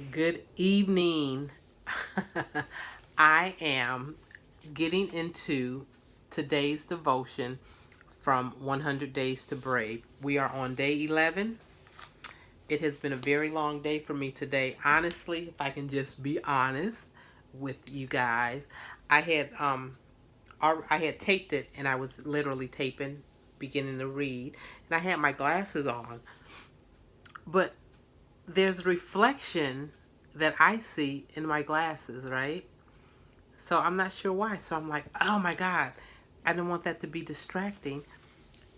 Good evening. I am getting into today's devotion from 100 Days to Brave. We are on day 11. It has been a very long day for me today. Honestly, if I can just be honest with you guys, I had I had taped it and I was literally taping, beginning to read, and I had my glasses on. But there's reflection that I see in my glasses, right? So I'm not sure why. So I'm like, oh my God, I didn't want that to be distracting.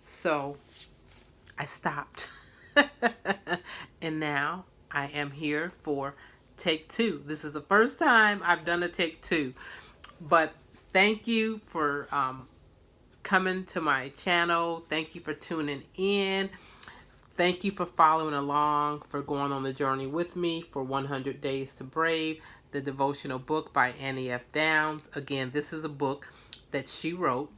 So I stopped. And now I am here for take two. This is the first time I've done a take two. But thank you for coming to my channel. Thank you for tuning in. Thank you for following along, for going on the journey with me for 100 Days to Brave, the devotional book by Annie F. Downs. Again, this is a book that she wrote,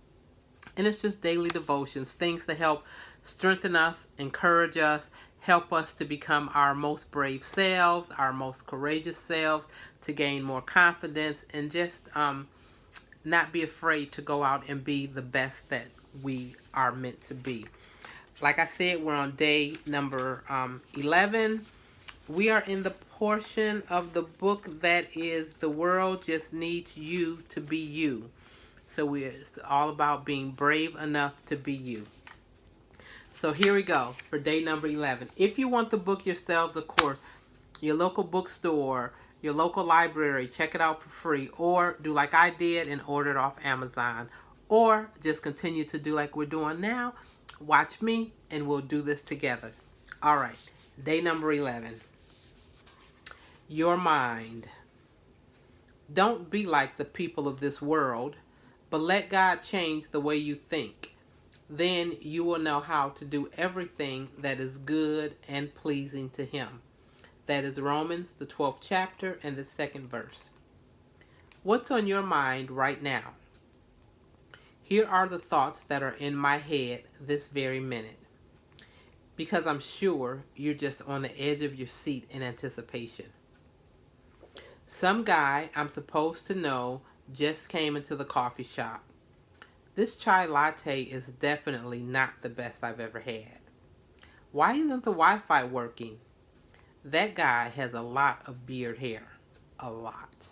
and it's just daily devotions, things to help strengthen us, encourage us, help us to become our most brave selves, our most courageous selves, to gain more confidence, and just not be afraid to go out and be the best that we are meant to be. Like I said, we're on day number 11. We are in the portion of the book that is The World Just Needs You to Be You. So it's all about being brave enough to be you. So here we go for day number 11. If you want the book yourselves, of course, your local bookstore, your local library, check it out for free, or do like I did and order it off Amazon, or just continue to do like we're doing now. Watch me and we'll do this together. All right, day number 11. Your mind. Don't be like the people of this world, but let God change the way you think. Then you will know how to do everything that is good and pleasing to Him. That is Romans, the 12th chapter, and the 2nd verse. What's on your mind right now? Here are the thoughts that are in my head this very minute. Because I'm sure you're just on the edge of your seat in anticipation. Some guy I'm supposed to know just came into the coffee shop. This chai latte is definitely not the best I've ever had. Why isn't the Wi-Fi working? That guy has a lot of beard hair. A lot.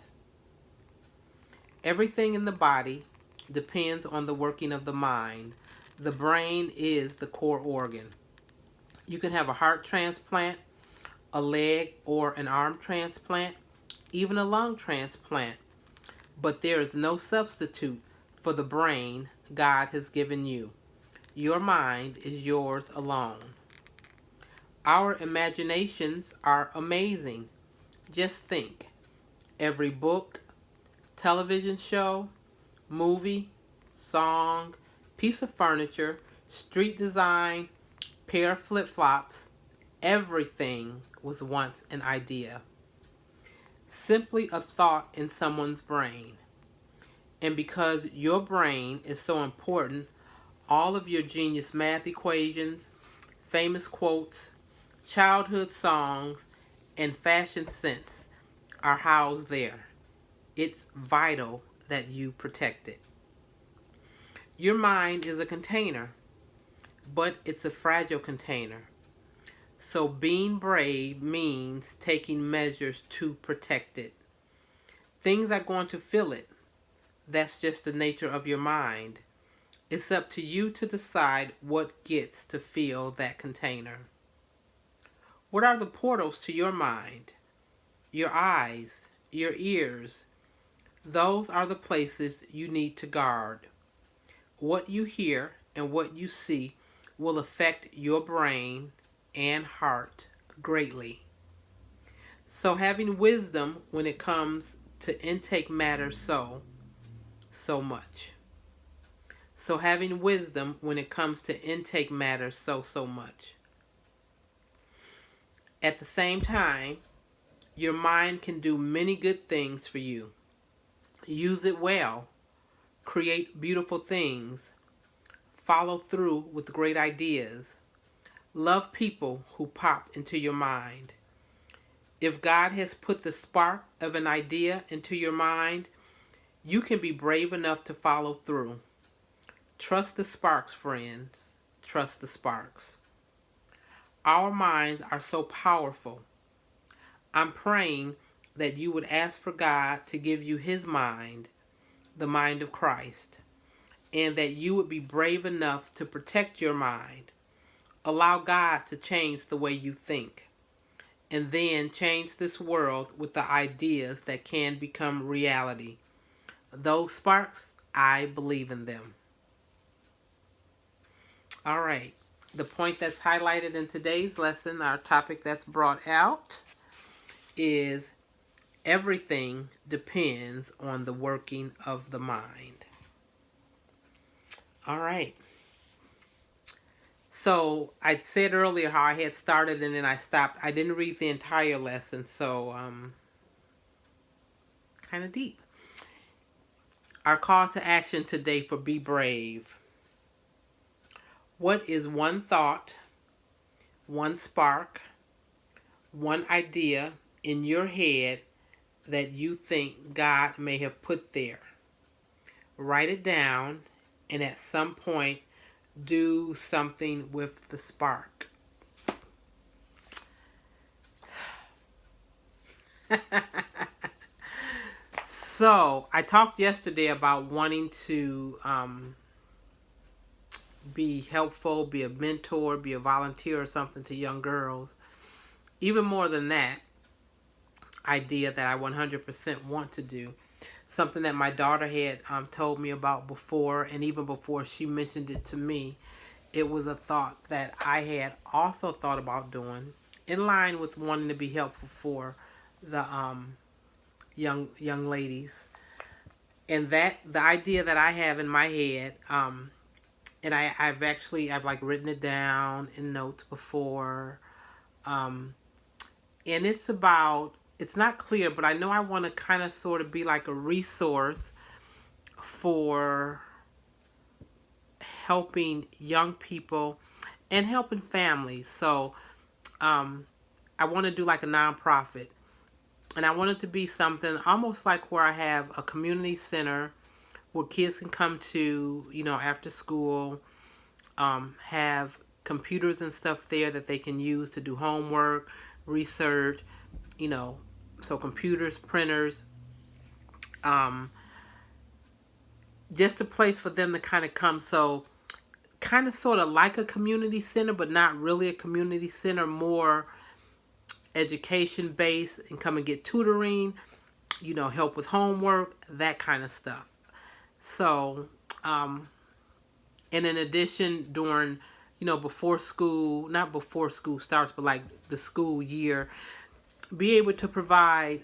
Everything in the body depends on the working of the mind. The brain is the core organ. You can have a heart transplant, a leg or an arm transplant, even a lung transplant, but there is no substitute for the brain God has given you. Your mind is yours alone. Our imaginations are amazing. Just think. Every book, television show, movie, song, piece of furniture, street design, pair of flip-flops, everything was once an idea. Simply a thought in someone's brain. And because your brain is so important, all of your genius math equations, famous quotes, childhood songs, and fashion sense are housed there. It's vital that you protect it. Your mind is a container, but it's a fragile container. So being brave means taking measures to protect it. Things are going to fill it. That's just the nature of your mind. It's up to you to decide what gets to fill that container. What are the portals to your mind? Your eyes, your ears. Those are the places you need to guard. What you hear and what you see will affect your brain and heart greatly. So having wisdom when it comes to intake matters so much. So having wisdom when it comes to intake matters so much. At the same time, your mind can do many good things for you. Use it well. Create beautiful things. Follow through with great ideas. Love people who pop into your mind. If God has put the spark of an idea into your mind, you can be brave enough to follow through. Trust the sparks, friends. Trust the sparks. Our minds are so powerful. I'm praying that you would ask for God to give you his mind, the mind of Christ, and that you would be brave enough to protect your mind. Allow God to change the way you think, and then change this world with the ideas that can become reality. Those sparks, I believe in them. All right. The point that's highlighted in today's lesson, our topic that's brought out, is everything depends on the working of the mind. All right. So I said earlier how I had started and then I stopped. I didn't read the entire lesson, so kind of deep. Our call to action today for Be Brave. What is one thought, one spark, one idea in your head that you think God may have put there? Write it down and at some point do something with the spark. So, I talked yesterday about wanting to be helpful, be a mentor, be a volunteer or something to young girls. Even more than that, idea that I 100% want to do. Something that my daughter had told me about before, and even before she mentioned it to me, it was a thought that I had also thought about doing, in line with wanting to be helpful for the young ladies. And that the idea that I have in my head, and I've like written it down in notes before, and it's not clear, but I know I want to kind of sort of be like a resource for helping young people and helping families. So I want to do like a nonprofit. And I want it to be something almost like where I have a community center where kids can come to, after school, have computers and stuff there that they can use to do homework, research, so computers, printers, just a place for them to kind of come. So kind of sort of like a community center, but not really a community center, more education based, and come and get tutoring, help with homework, that kind of stuff. So, and in addition, during, before school, not before school starts, but like the school year, be able to provide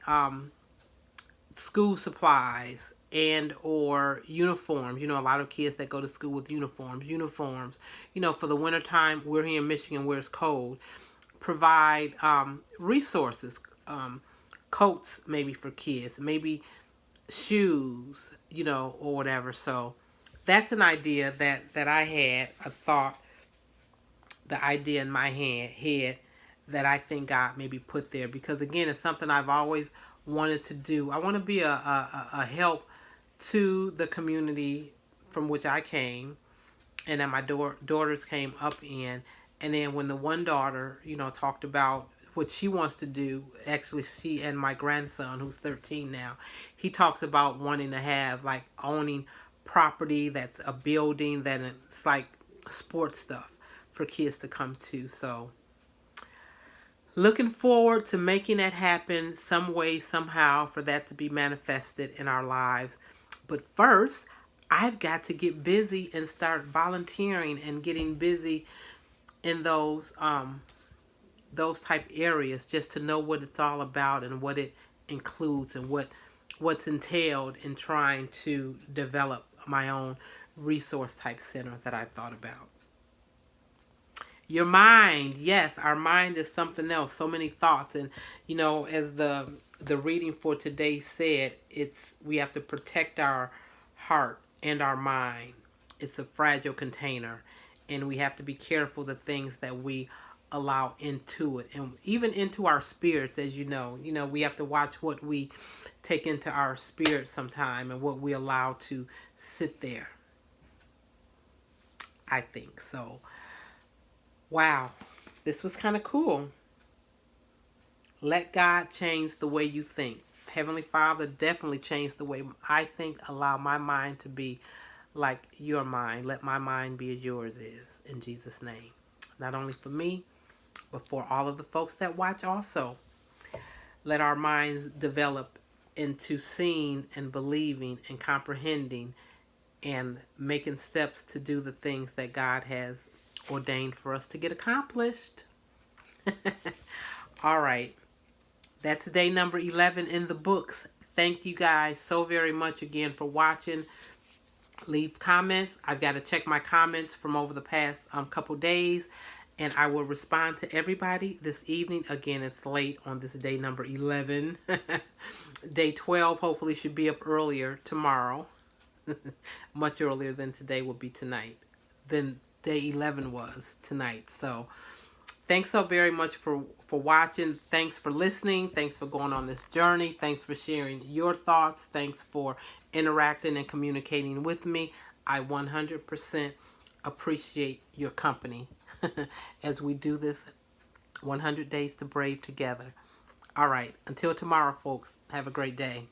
school supplies and or uniforms. A lot of kids that go to school with uniforms, for the wintertime, we're here in Michigan where it's cold. Provide resources, coats maybe for kids, maybe shoes, or whatever. So that's an idea that I had, a thought, the idea in my head that I think God maybe put there. Because again, it's something I've always wanted to do. I want to be a help to the community from which I came and that my daughters came up in. And then when the one daughter, talked about what she wants to do, actually she and my grandson, who's 13 now, he talks about wanting to have, like, owning property that's a building that it's like sports stuff for kids to come to. So looking forward to making that happen some way, somehow, for that to be manifested in our lives. But first, I've got to get busy and start volunteering and getting busy in those type areas, just to know what it's all about and what it includes and what's entailed in trying to develop my own resource type center that I thought about. Your mind, yes, our mind is something else. So many thoughts, and as the reading for today said, we have to protect our heart and our mind. It's a fragile container, and we have to be careful the things that we allow into it, and even into our spirits. As we have to watch what we take into our spirit sometime, and what we allow to sit there, I think. So wow, this was kind of cool. Let God change the way you think. Heavenly Father, definitely change the way I think. Allow my mind to be like your mind. Let my mind be as yours is, in Jesus' name. Not only for me, but for all of the folks that watch also. Let our minds develop into seeing and believing and comprehending and making steps to do the things that God has ordained for us to get accomplished. All right. That's day number 11 in the books. Thank you guys so very much again for watching. Leave comments. I've got to check my comments from over the past couple days, and I will respond to everybody this evening. Again, it's late on this day number 11. Day 12 hopefully should be up earlier tomorrow. Much earlier than today will be tonight. Than day 11 was tonight. So thanks so very much for watching. Thanks for listening. Thanks for going on this journey. Thanks for sharing your thoughts. Thanks for interacting and communicating with me. I 100% appreciate your company as we do this 100 Days to Brave together. All right. Until tomorrow, folks. Have a great day.